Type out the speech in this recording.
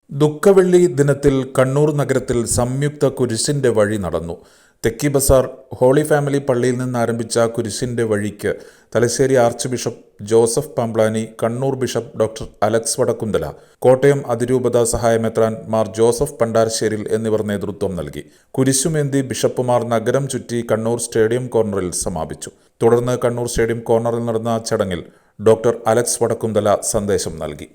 ദുഃഖവെള്ളി ദിനത്തിൽ കണ്ണൂർ നഗരത്തിൽ സംയുക്ത കുരിശിന്റെ വഴി നടന്നു. തെക്കി ബസാർ ഹോളി ഫാമിലി പള്ളിയിൽ നിന്ന് ആരംഭിച്ച കുരിശിന്റെ വഴിക്ക് Thalassery arch bishop Joseph Pamplany, Kannur bishop doctor Alex Vadakkunthala, Kottayam അതിരൂപത സഹായമെത്രാൻ മാർ ജോസഫ് പണ്ടാരശ്ശേരിൽ എന്നിവർ നേതൃത്വം നൽകി. കുരിശുമേന്തി ബിഷപ്പുമാർ നഗരം ചുറ്റി കണ്ണൂർ സ്റ്റേഡിയം കോർണറിൽ സമാപിച്ചു. തുടർന്ന് കണ്ണൂർ സ്റ്റേഡിയം കോർണറിൽ നടന്ന ചടങ്ങിൽ ഡോക്ടർ അലക്സ് വടക്കുന്തല സന്ദേശം നൽകി.